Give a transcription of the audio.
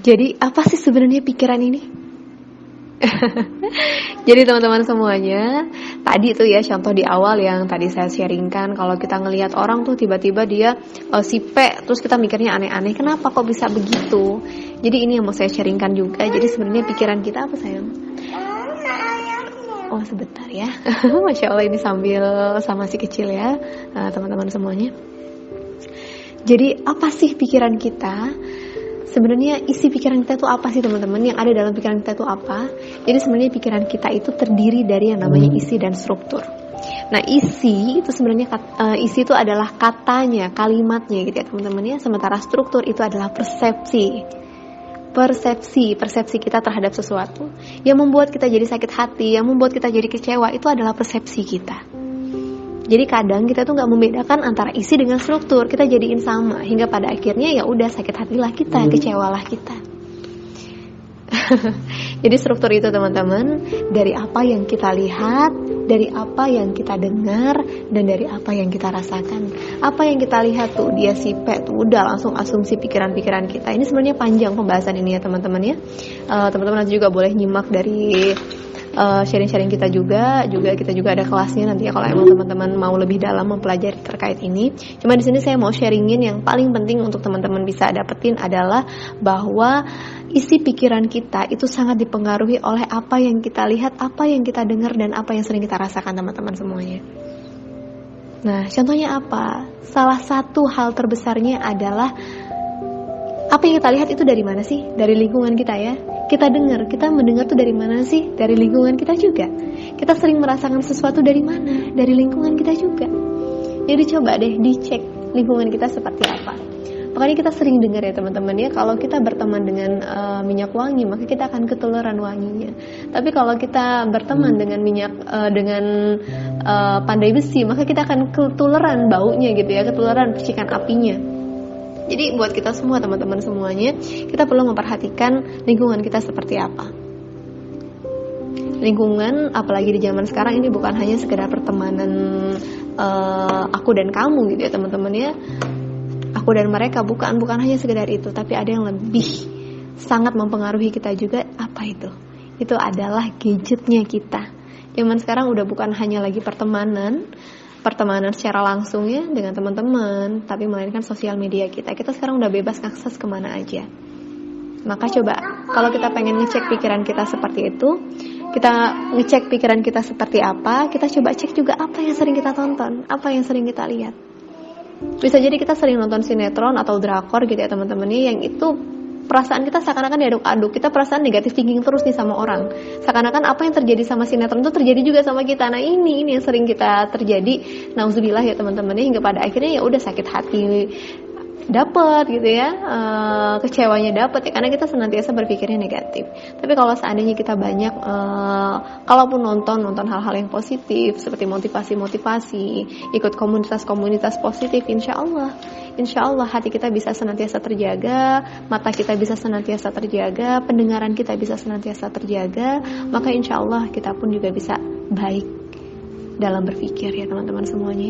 Jadi apa sih sebenarnya pikiran ini? Jadi teman-teman semuanya, tadi tuh ya contoh di awal yang tadi saya sharingkan, kalau kita ngelihat orang tuh tiba-tiba dia sipe, terus kita mikirnya aneh-aneh, kenapa kok bisa begitu? Jadi ini yang mau saya sharingkan juga. Jadi sebenarnya pikiran kita apa sayang? Oh sebentar ya. Masya Allah ini sambil sama si kecil ya, teman-teman semuanya. Jadi apa sih pikiran kita? Sebenarnya isi pikiran kita itu apa sih teman-teman? Yang ada dalam pikiran kita itu apa? Jadi sebenarnya pikiran kita itu terdiri dari yang namanya isi dan struktur. Nah isi itu sebenarnya isi itu adalah katanya, kalimatnya gitu ya teman-teman ya. Sementara struktur itu adalah persepsi kita terhadap sesuatu. Yang membuat kita jadi sakit hati, yang membuat kita jadi kecewa itu adalah persepsi kita. Jadi kadang kita tuh nggak membedakan antara isi dengan struktur, kita jadiin sama hingga pada akhirnya ya udah sakit hatilah kita, kecewalah kita. Jadi struktur itu teman-teman dari apa yang kita lihat, dari apa yang kita dengar, dan dari apa yang kita rasakan. Apa yang kita lihat tuh dia sipe tuh udah langsung asumsi pikiran-pikiran kita. Ini sebenarnya panjang pembahasan ini ya teman-teman ya. Teman-teman nanti juga boleh nyimak dari sharing-sharing kita juga kita juga ada kelasnya nanti ya kalau emang teman-teman mau lebih dalam mempelajari terkait ini. Cuma di sini saya mau sharingin yang paling penting untuk teman-teman bisa dapetin adalah bahwa isi pikiran kita itu sangat dipengaruhi oleh apa yang kita lihat, apa yang kita dengar, dan apa yang sering kita rasakan teman-teman semuanya. Nah, contohnya apa? Salah satu hal terbesarnya adalah apa yang kita lihat itu dari mana sih? Dari lingkungan kita ya. Kita mendengar tuh dari mana sih? Dari lingkungan kita juga. Kita sering merasakan sesuatu dari mana? Dari lingkungan kita juga. Jadi coba deh dicek lingkungan kita seperti apa. Makanya kita sering dengar ya teman-teman ya, kalau kita berteman dengan minyak wangi, maka kita akan ketularan wanginya. Tapi kalau kita berteman dengan pandai besi, maka kita akan ketularan baunya gitu ya, ketularan percikan apinya. Jadi buat kita semua teman-teman semuanya, kita perlu memperhatikan lingkungan kita seperti apa. Lingkungan, apalagi di zaman sekarang ini bukan hanya sekedar pertemanan aku dan kamu gitu ya teman-teman ya. Aku dan mereka bukan hanya sekedar itu, tapi ada yang lebih sangat mempengaruhi kita juga. Apa itu? Itu adalah gadgetnya kita. Zaman sekarang udah bukan hanya lagi pertemanan secara langsung ya dengan teman-teman, tapi melainkan sosial media kita. Kita sekarang udah bebas akses kemana aja. Maka coba kalau kita pengen ngecek pikiran kita seperti itu, kita ngecek pikiran kita seperti apa, kita coba cek juga apa yang sering kita tonton, apa yang sering kita lihat. Bisa jadi kita sering nonton sinetron atau drakor gitu ya teman-teman ya, yang itu perasaan kita seakan-akan diaduk-aduk. Kita perasaan negatif thinking terus nih sama orang. Seakan-akan apa yang terjadi sama sinetron itu terjadi juga sama kita. Nah ini yang sering kita terjadi. Nauzubillah ya teman-teman ya, hingga pada akhirnya ya udah sakit hati dapat gitu ya, kecewanya dapat ya, karena kita senantiasa berpikirnya negatif. Tapi kalau seandainya kita banyak kalaupun nonton hal-hal yang positif seperti motivasi, ikut komunitas positif, insya Allah hati kita bisa senantiasa terjaga, mata kita bisa senantiasa terjaga, pendengaran kita bisa senantiasa terjaga, maka insya Allah kita pun juga bisa baik dalam berpikir ya teman-teman semuanya.